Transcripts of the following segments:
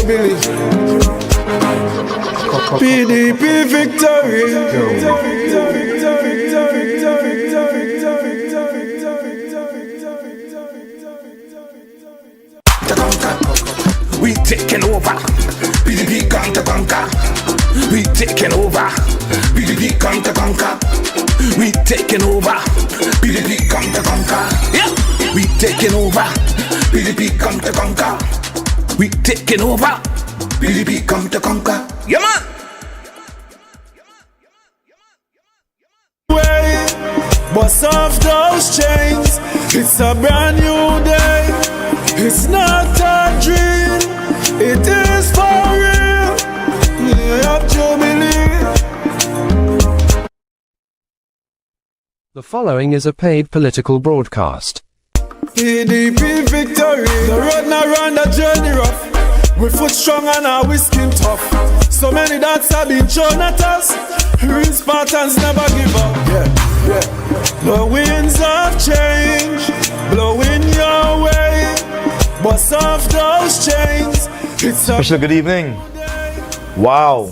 Jubilee. PDP victory. We taking over. PDP come to conquer. We taking over. PDP come to conquer. We taking over. PDP come to conquer. Yeah. We taking over. PDP come to conquer. We taking over. PDP come to conquer. Yeah, man. Bust off those chains. It's a brand new day. It's not a dream. It is for real. Yeah, Jubilee. The following is a paid political broadcast. PDP victory. The road now run, the journey rough. We foot strong and our we skin tough. So many that have been shown at us. Real Spartans never give up. Yeah. The winds of change blowing your way. Bust off those chains. It's a special good evening. Wow,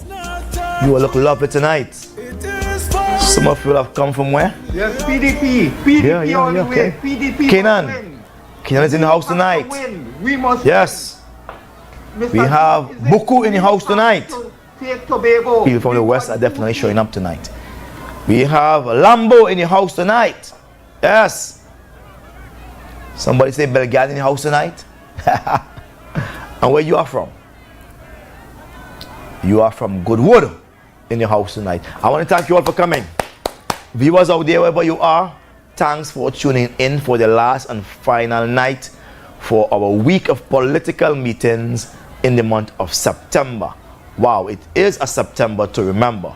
you will look lovely tonight. Some of you have come from where? Yes, PDP. PDP all the way. Okay. PDP. Kenan is in the house tonight. We must. Yes. We have Buku in the house tonight. Take Tobago. People from the west are definitely showing up tonight. We have Lambo in the house tonight. Yes. Somebody say Belgrade in the house tonight. And where you are from? You are from Goodwood in the house tonight. I want to thank you all for coming. Viewers out there, wherever you are, thanks for tuning in for the last and final night for our week of political meetings in the month of September. Wow, it is a September to remember.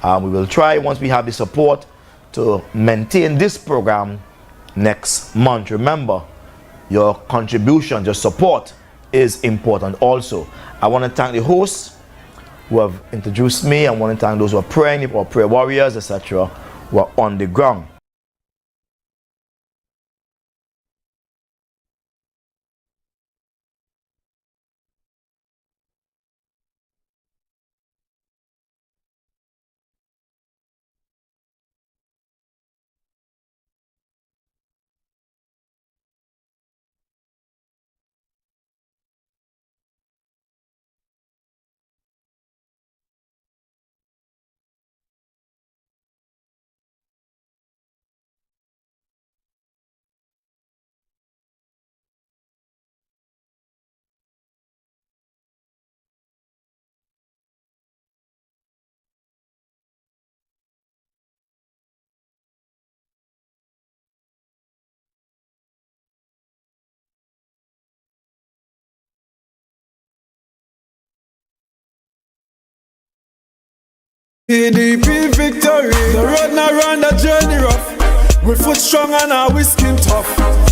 We will try, once we have the support, to maintain this program next month. Remember, your contribution, your support is important also. I want to thank the hosts who have introduced me. I want to thank those who are praying, or prayer warriors, etc., who are on the ground. PDP victory. The road now run, the journey rough. We foot strong and our we skin tough.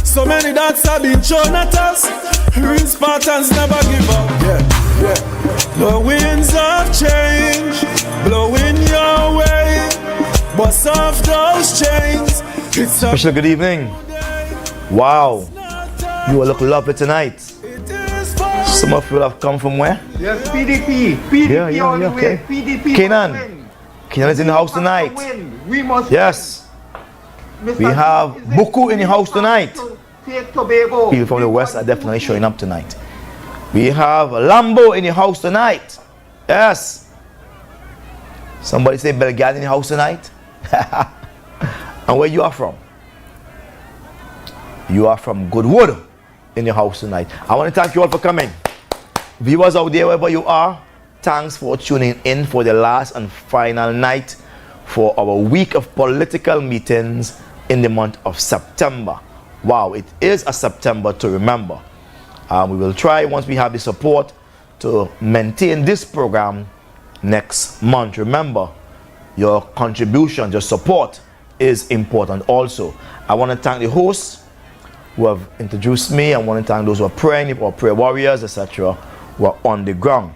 So many that have been shown at us. Real Spartans never give up. Yeah. The winds of change blowing your way. Bust off those chains. It's a special good evening. Wow, you will look lovely tonight. Some of you have come from where? Yes, PDP. PDP all the way. Okay. PDP. Kenan is in the house tonight. We must. Yes. We have Buku in the house tonight. Take Tobago. People from the west are definitely showing up tonight. We have Lambo in the house tonight. Yes. Somebody say Belgrade in the house tonight. And where you are from? You are from Goodwood in the house tonight. I want to thank you all for coming. Viewers out there, wherever you are, thanks for tuning in for the last and final night for our week of political meetings in the month of September. Wow, it is a September to remember. We will try, once we have the support, to maintain this program next month. Remember, your contribution, your support is important also. I want to thank the hosts who have introduced me. I want to thank those who are praying, or prayer warriors, etc., who are on the ground.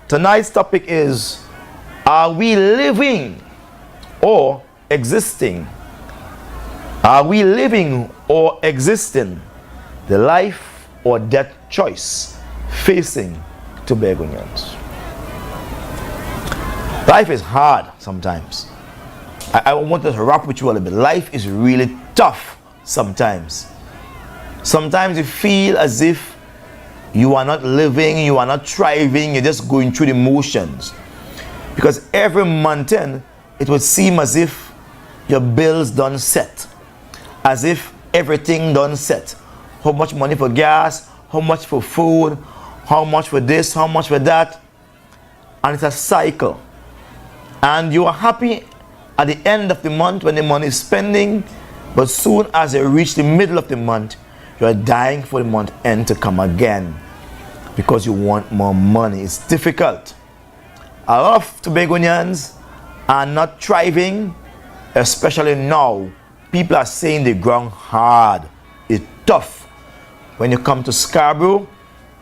Tonight's topic is, are we living or existing? Are we living or existing the life or death choice facing Tobagonians. Life is hard sometimes. I want to rap with you a little bit. Life is really tough sometimes. Sometimes you feel as if you are not living, you are not thriving, you're just going through the motions. Because every month end, it would seem as if your bills done set. As if everything done set. How much money for gas, how much for food, how much for this, how much for that. And it's a cycle. And you are happy at the end of the month when the money is spending, but soon as you reach the middle of the month, you are dying for the month end to come again because you want more money. It's difficult. A lot of Tobagonians are not thriving, especially now. People are saying the ground hard. It's tough. When you come to Scarborough,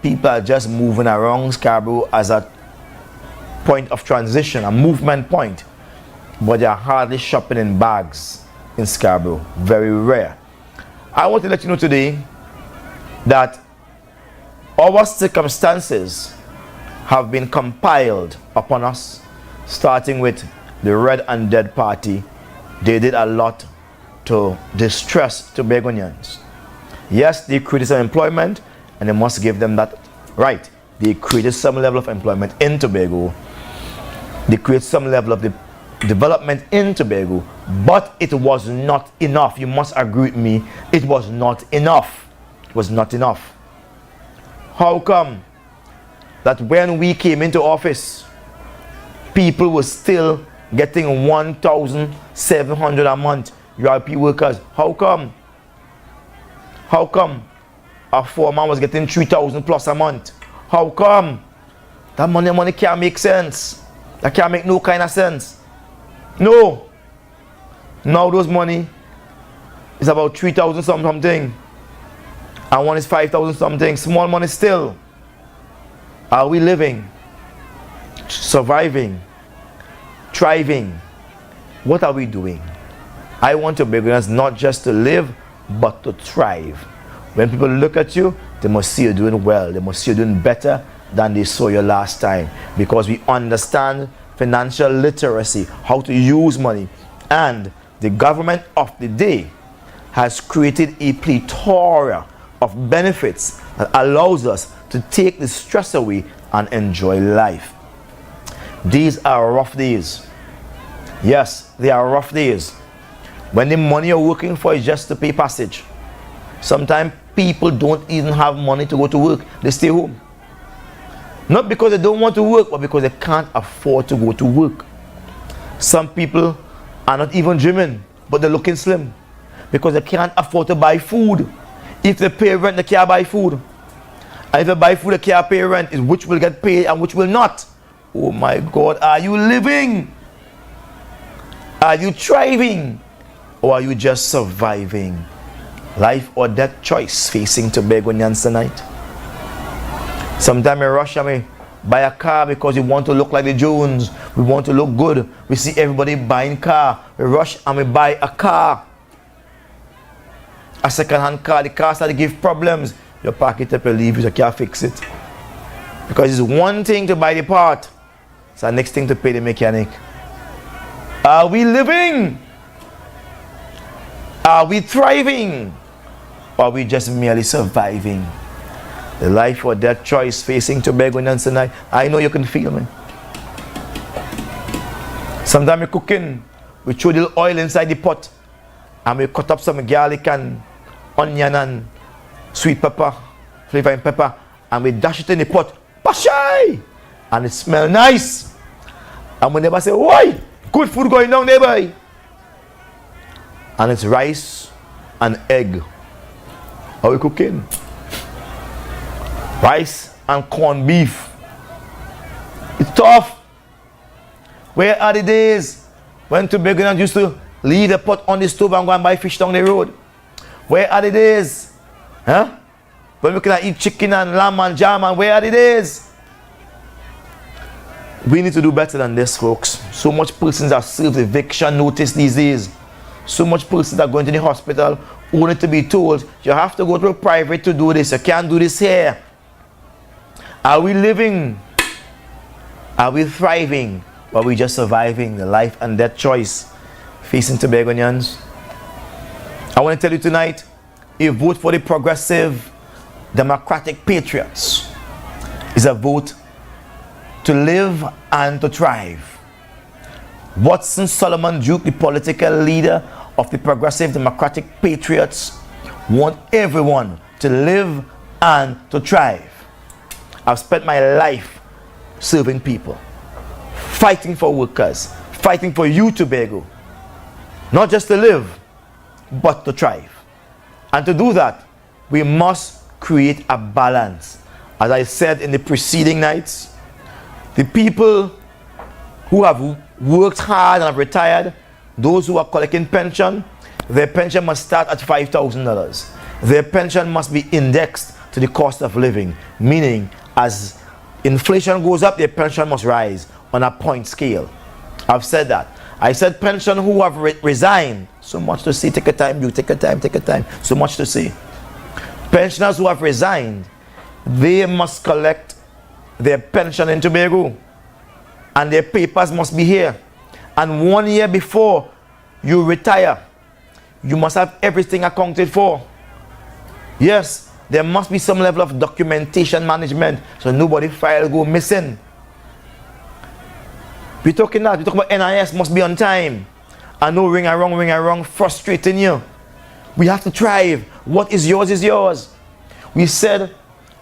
people are just moving around Scarborough as a point of transition, a movement point. But they are hardly shopping in bags in Scarborough. Very rare. I want to let you know today that our circumstances have been compiled upon us, starting with the Red and Dead Party. They did a lot to distress Tobagonians. Yes, they created some employment, and they must give them that right. They created some level of employment in Tobago. They created some level of the development in Tobago, but it was not enough. You must agree with me, it was not enough. It was not enough. How come that when we came into office, people were still getting 1,700 a month, URP workers? How come? How come a foreman was getting 3,000 plus a month? How come? That money can't make sense. That can't make no kind of sense. No. Now those money is about 3,000 something, and one is 5,000 something. Small money still. Are we living, surviving, thriving? What are we doing? I want Tobagonians not just to live, but to thrive. When people look at you, they must see you doing well. They must see you doing better than they saw you last time, because we understand financial literacy, how to use money. And the government of the day has created a plethora of benefits that allows us to take the stress away and enjoy life. These are rough days. Yes, they are rough days. When the money you're working for is just to pay passage. Sometimes people don't even have money to go to work. They stay home. Not because they don't want to work, but because they can't afford to go to work. Some people are not even gymming, but they're looking slim because they can't afford to buy food. If they pay rent, they can't buy food. And if they buy food, they can't pay rent. It's which will get paid and which will not. Oh my God, are you living? Are you thriving? Or are you just surviving? Life or death choice facing Tobagonians tonight. Sometimes we rush and we buy a car because we want to look like the Jones. We want to look good. We see everybody buying car. We rush and we buy a car. A second-hand car. The car starts to give problems. You pack it up and leave it. You can't fix it. Because it's one thing to buy the part. It's the next thing to pay the mechanic. Are we living? Are we thriving? Or are we just merely surviving? The life or death choice facing Tobagonians tonight. I know you can feel me. Sometimes we're cooking. We throw a little oil inside the pot. And we cut up some garlic and onion and sweet pepper, flavoring pepper. And we dash it in the pot. Bashai! And it smells nice. And we never say, why? Good food going down there, boy. And it's rice and egg. How we cooking? Rice and corned beef. It's tough. Where are the days when Tobagonians used to leave the pot on the stove and go and buy fish down the road? Where are the days? Huh? When we can eat chicken and lamb and jam, and where are the days? We need to do better than this, folks. So much persons are served eviction notice these days. So much persons are going to the hospital only to be told you have to go to a private to do this. You can't do this here. Are we living? Are we thriving? Or are we just surviving the life and death choice facing Tobagonians? I want to tell you tonight, a vote for the progressive Democratic Patriots is a vote to live and to thrive. Watson Solomon Duke, the political leader of the Progressive Democratic Patriots, want everyone to live and to thrive. I've spent my life serving people, fighting for workers, fighting for you, Tobago. Not just to live, but to thrive. And to do that, we must create a balance. As I said in the preceding nights, the people who have worked hard and have retired, those who are collecting pension, their pension must start at $5,000. Their pension must be indexed to the cost of living, meaning as inflation goes up, their pension must rise on a point scale. I've said that. I said pension who have resigned, so much to say, take a time, you take a time, so much to say. Pensioners who have resigned, they must collect their pension in Tobago, and their papers must be here. And 1 year before you retire, you must have everything accounted for. Yes, there must be some level of documentation management so nobody file go missing. We're talking about NIS must be on time. I know ring around, frustrating you. We have to thrive. What is yours is yours. We said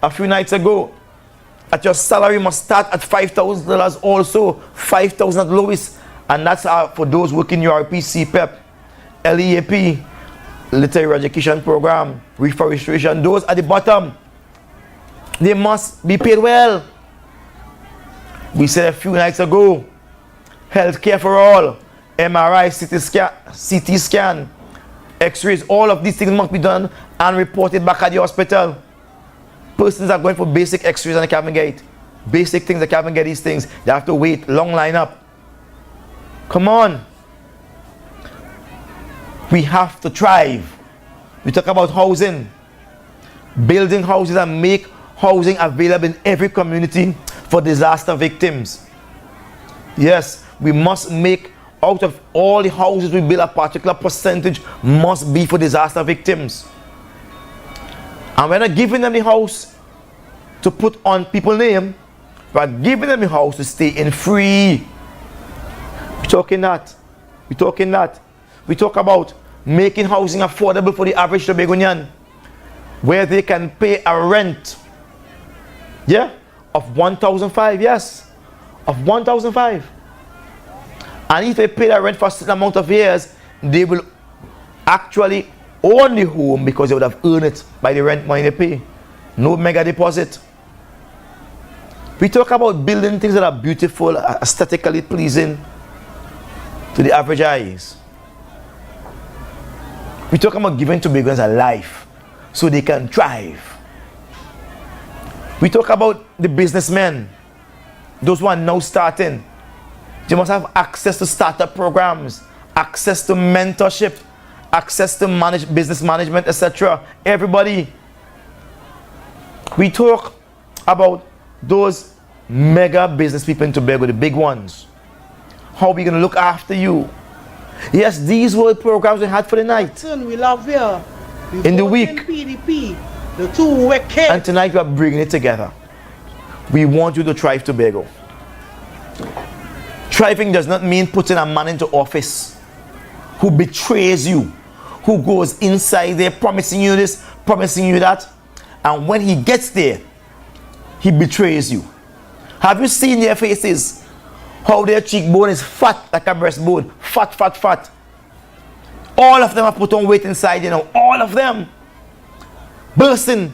a few nights ago that your salary must start at $5,000 also, $5,000 at lowest. And that's for those working URP, CPEP, LEAP, Literary Education Program, Reforestation, those at the bottom. They must be paid well. We said a few nights ago, healthcare for all, MRI, CT scan, X-rays, all of these things must be done and reported back at the hospital. Persons are going for basic X-rays and they can't get it. Basic things, they can't get these things. They have to wait, long line up. Come on. We have to thrive. We talk about housing, building houses and make housing available in every community for disaster victims. Yes, we must make out of all the houses we build, a particular percentage must be for disaster victims. And we're not giving them the house to put on people's name, we're giving them the house to stay in free. We're talking that. We talk about making housing affordable for the average Tobagonian, where they can pay a rent, yeah, of $1,500, yes, of $1,500. And if they pay that rent for a certain amount of years, they will actually own the home because they would have earned it by the rent money they pay. No mega deposit. We talk about building things that are beautiful, aesthetically pleasing to the average eyes. We talk about giving Tobagonians a life so they can thrive. We talk about the businessmen, those who are now starting. They must have access to startup programs, access to mentorship, access to business management, etc. Everybody. We talk about those mega business people in Tobago, the big ones. How are we going to look after you? Yes, these were programs we had for the night. We love you. In the week. PDP, the two wicked. And tonight we are bringing it together. We want you to thrive Tobago. Thriving does not mean putting a man into office who betrays you, who goes inside there promising you this, promising you that, and when he gets there, he betrays you. Have you seen their faces? How their cheekbone is fat like a breastbone. Fat. All of them are put on weight inside, you know. All of them. Bursting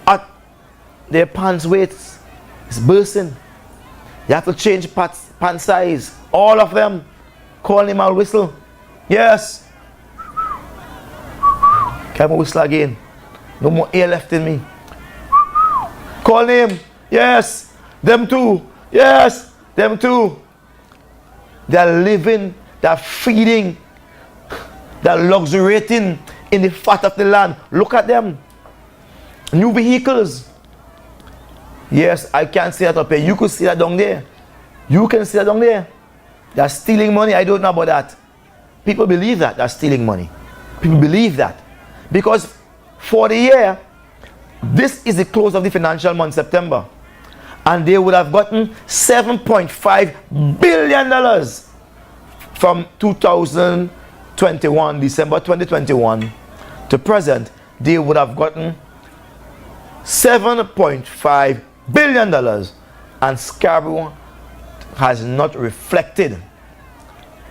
at their pants weights. It's bursting. You have to change pant size. All of them. Call him, I'll whistle. Yes. Can I whistle again? No more air left in me. Call him. Yes. Them too. Yes. Them too. They're living, they're feeding, they're luxuriating in the fat of the land. Look at them. New vehicles. Yes, I can't see that up here. You could see that down there. You can see that down there. They're stealing money. I don't know about that. People believe that they're stealing money. People believe that. Because for the year, this is the close of the financial month, September. And they would have gotten $7.5 billion from 2021, December 2021 to present. They would have gotten $7.5 billion, and Scarborough has not reflected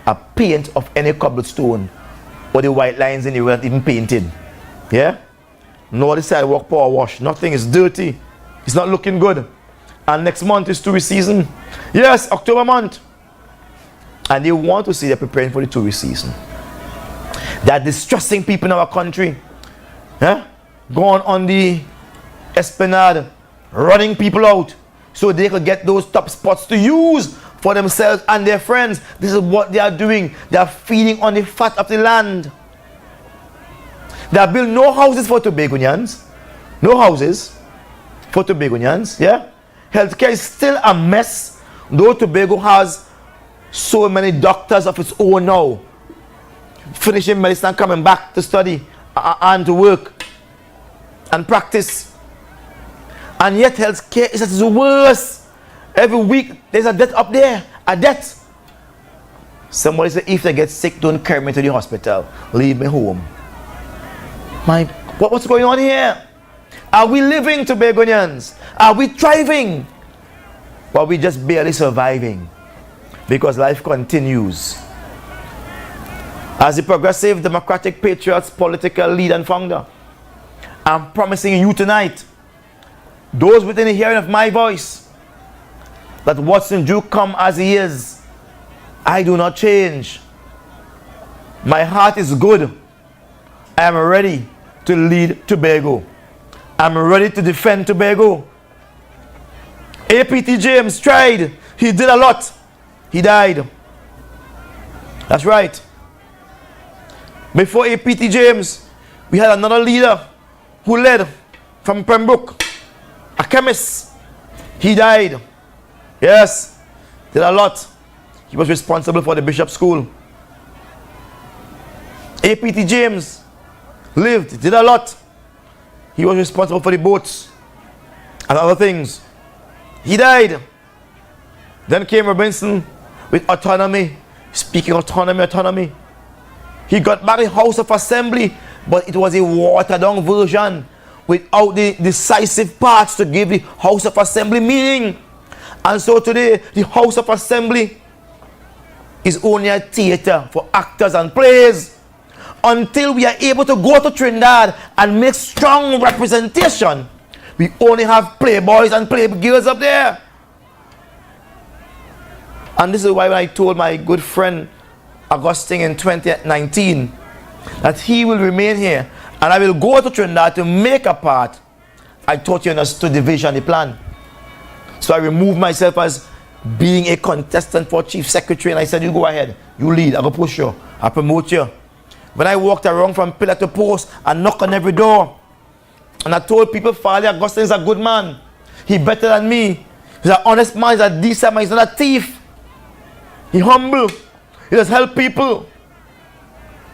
a paint of any cobblestone, or the white lines in the road even painted. Yeah? Nor the sidewalk power wash. Nothing is dirty. It's not looking good. And next month is tourist season. Yes, October month. And they want to see they're preparing for the tourist season. They're distressing people in our country. Yeah? Going on the Esplanade, running people out so they could get those top spots to use for themselves and their friends. This is what they are doing. They are feeding on the fat of the land. They have built no houses for Tobagonians. No houses for Tobagonians. Yeah? Healthcare is still a mess, though Tobago has so many doctors of its own now, finishing medicine and coming back to study and to work and practice. And yet healthcare is at its worst. Every week there's a death up there, a death. Somebody said, if they get sick, don't carry me to the hospital, leave me home. What's going on here? Are we living, Tobagonians? Are we thriving? Or are we just barely surviving? Because life continues. As the Progressive Democratic Patriots political leader and founder, I'm promising you tonight, those within the hearing of my voice, that Watson Duke come as he is. I do not change. My heart is good. I am ready to lead Tobago. I'm ready to defend Tobago. APT James tried. He did a lot. He died. That's right. Before APT James, we had another leader who led from Pembroke, a chemist. He died. Yes, did a lot. He was responsible for the Bishop School. APT James lived, did a lot. He was responsible for the boats and other things. He died. Then came Robinson with autonomy, speaking autonomy. He got back the House of Assembly, but it was a watered down version without the decisive parts to give the House of Assembly meaning. And so today, the House of Assembly is only a theater for actors and plays. Until we are able to go to Trinidad and make strong representation, we only have playboys and playgirls up there. And this is why when I told my good friend Augustine in 2019 that he will remain here and I will go to Trinidad to make a part, I thought you understood the vision, the plan. So I removed myself as being a contestant for Chief Secretary, and I said, you go ahead, you lead, I go push you, I promote you. When I walked around from pillar to post and knocked on every door, and I told people, Father Augustine is a good man. He's better than me. He's an honest man, he's a decent man, he's not a thief. He's humble. He does help people.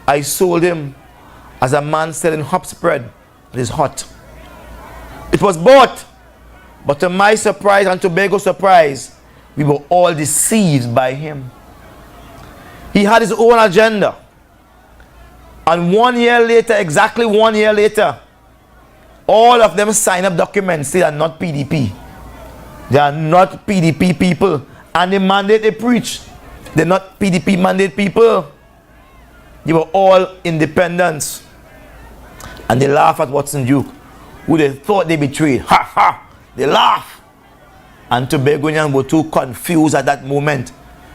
I sold him as a man selling hop spread that is hot. It was bought, but to my surprise and Tobago's surprise, we were all deceived by him. He had his own agenda. And 1 year later, exactly 1 year later, all of them sign up documents. They are not PDP. They are not PDP people. And the mandate they preach, they're not PDP mandate people. They were all independents. And they laugh at Watson Duke, who they thought they betrayed. Ha ha! They laugh. And Tobagonians were too confused at that moment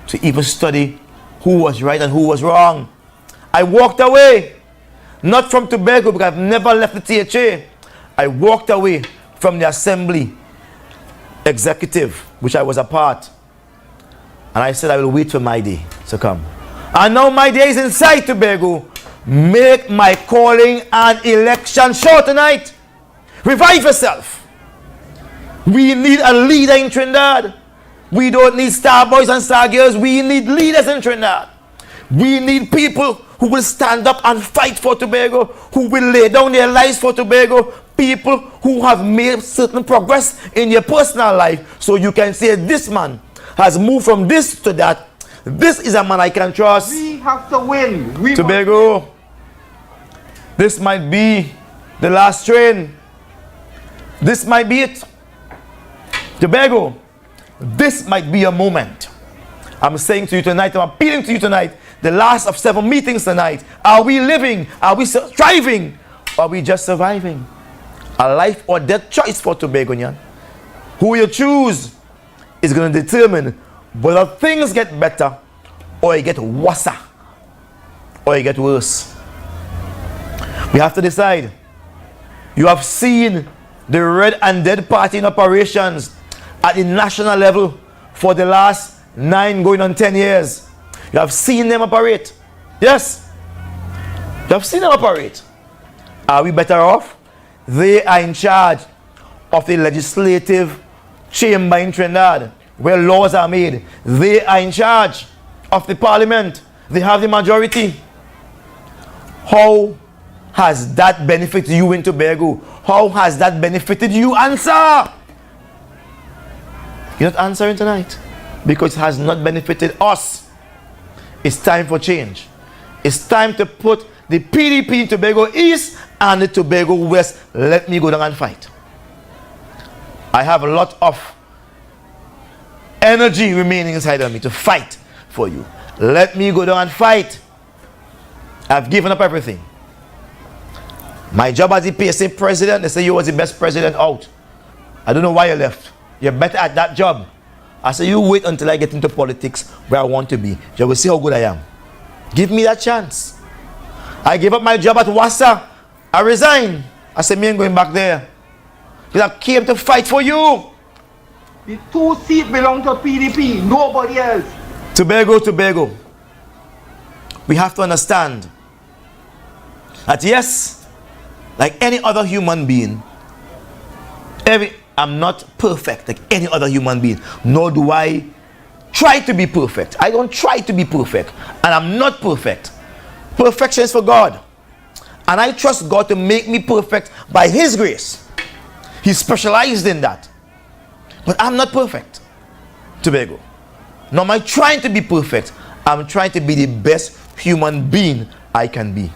to even study who was right and who was wrong. I walked away, not from Tobago because I've never left the THA. I walked away from the Assembly Executive, which I was a part. And I said I will wait for my day to come. And now my day is in sight, Tobago. Make my calling and election sure tonight. Revive yourself. We need a leader in Trinidad. We don't need star boys and star girls. We need leaders in Trinidad. We need people who will stand up and fight for Tobago, who will lay down their lives for Tobago, people who have made certain progress in your personal life, so you can say, this man has moved from this to that. This is a man I can trust. We have to win. We Tobago, this might be the last train. This might be it. Tobago, this might be a moment. I'm saying to you tonight, I'm appealing to you tonight, the last of 7 meetings tonight. Are we living? Are we striving? Or are we just surviving? A life or death choice for Tobagonian. Who you choose is going to determine whether things get better or it get worse or it get worse. We have to decide. You have seen the Red and Dead Party in operations at the national level for the last 9 going on 10 years. You have seen them operate. Yes. You have seen them operate. Are we better off? They are in charge of the legislative chamber in Trinidad where laws are made. They are in charge of the parliament. They have the majority. How has that benefited you in Tobago? How has that benefited you? Answer! You're not answering tonight because it has not benefited us. It's time for change. It's time to put the PDP in Tobago East and the Tobago West. Let me go down and fight. I have a lot of energy remaining inside of me to fight for you. Let me go down and fight. I've given up everything. My job as the PSA president, they say you was the best president out. I don't know why you left. You're better at that job. I say you wait until I get into politics where I want to be. You will see how good I am. Give me that chance. I gave up my job at Wassa. I resigned. I said me ain't going back there. Because I came to fight for you. The 2 seats belong to PDP, nobody else. Tobago. We have to understand that yes, like any other human being, I'm not perfect like any other human being, nor do I try to be perfect. I don't try to be perfect, and I'm not perfect. Perfection is for God, and I trust God to make me perfect by His grace. He specialized in that, but I'm not perfect. Tobago, nor am I trying to be perfect. I'm trying to be the best human being I can be.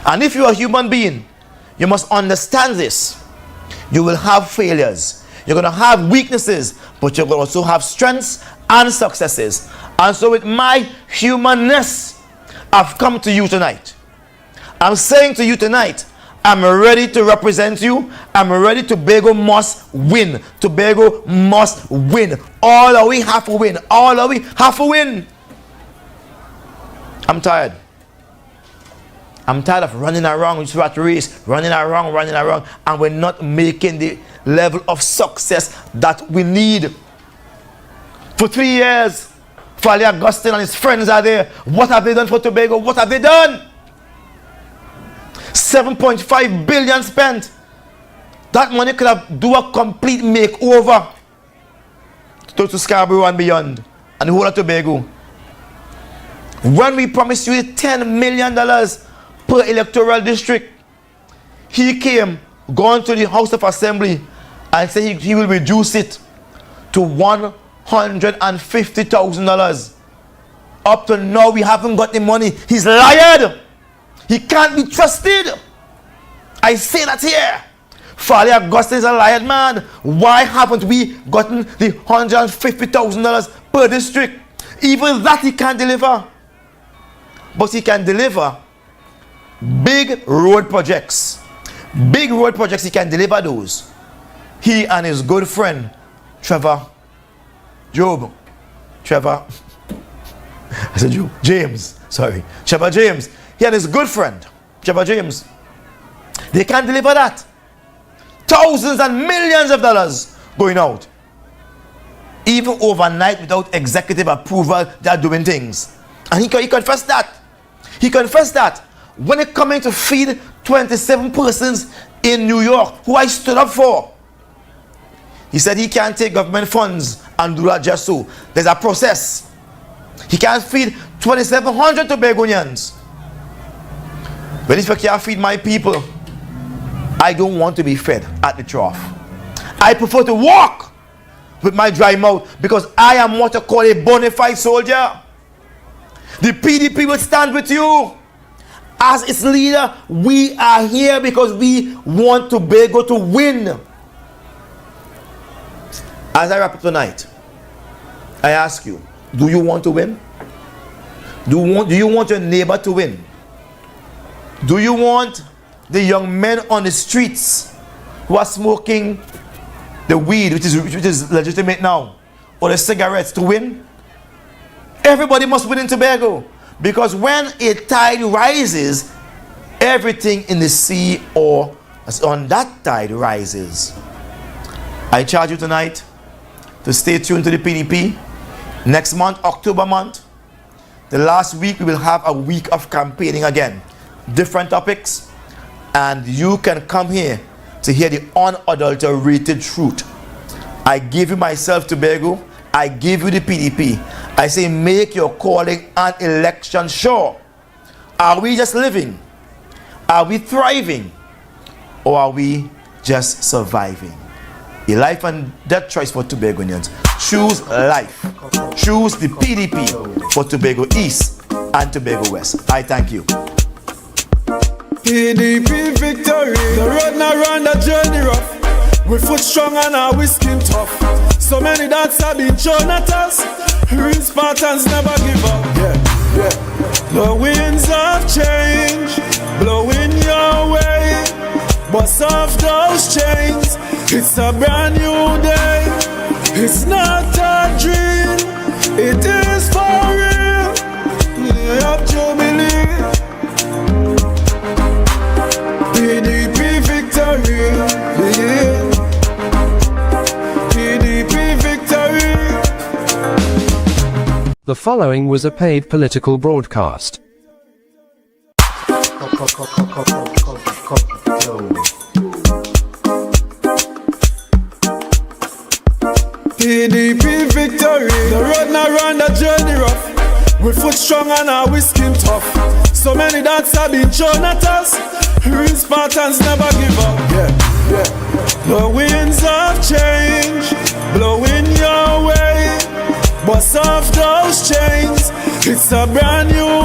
And if you're a human being, you must understand this. You will have failures. You're going to have weaknesses, but you're going to also have strengths and successes. And so with my humanness, I've come to you tonight. I'm saying to you tonight, I'm ready to represent you. I'm ready. Tobago must win. Tobago must win. All AhWe Haffuh win. All AhWe Haffuh win. I'm tired. I'm tired of running around with rat race, running around, and we're not making the level of success that we need. For 3 years, Fali Augustine and his friends are there. What have they done for Tobago? What have they done? 7.5 billion spent. That money could have do a complete makeover to Scarborough and beyond, and the whole of Tobago. When we promised you $10 million per electoral district, he came, gone to the House of Assembly and said he will reduce it to $150,000. Up to now, we haven't got the money. He's lied. He can't be trusted. I say that here. Fali Augustine is a lied man. Why haven't we gotten the $150,000 per district? Even that he can't deliver. But he can deliver big road projects. Big road projects, he can deliver those. He and his good friend, James. He and his good friend, Trevor James. They can deliver that. Thousands and millions of dollars going out. Even overnight without executive approval, they are doing things. And he confessed that. He confessed that. When it coming to feed 27 persons in New York, who I stood up for, He said he can't take government funds and do that just so. There's a process. He can't feed 2,700 Tobagonians. But if I can't feed my people, I don't want to be fed at the trough. I prefer to walk with my dry mouth because I am what I call a bona fide soldier. The PDP will stand with you. As its leader, we are here because we want Tobago to win. As I wrap up tonight, I ask you, do you want to win? Do you want your neighbor to win? Do you want the young men on the streets who are smoking the weed, which is legitimate now, or the cigarettes, to win? Everybody must win in Tobago, because when a tide rises, everything in the sea or on that tide rises. I charge you tonight to stay tuned to the PDP. Next month, October month, the last week, we will have a week of campaigning again. Different topics, and you can come here to hear the unadulterated truth. I give you myself, Tobago. I give you the PDP. I say make your calling and election sure. Are we just living? Are we thriving? Or are we just surviving? A life and death choice for Tobagonians. Choose life. Choose the PDP for Tobago East and Tobago West. I thank you. PDP victory. The road now run, the journey rough. We foot strong and our skin tough. So many that have been shown at us. Real Spartans never give up. The winds of change blowing your way. Bust off those chains. It's a brand new day. It's not a dream. It is for real. We have jubilee. PDP victory. Yeah. PDP victory. The following was a paid political broadcast. PDP victory. The road now run, the journey rough. We foot strong and our skin tough. So many that have been shown at us. Real Spartans never give up. The winds of change blowing your way. Bust off those chains. It's a brand new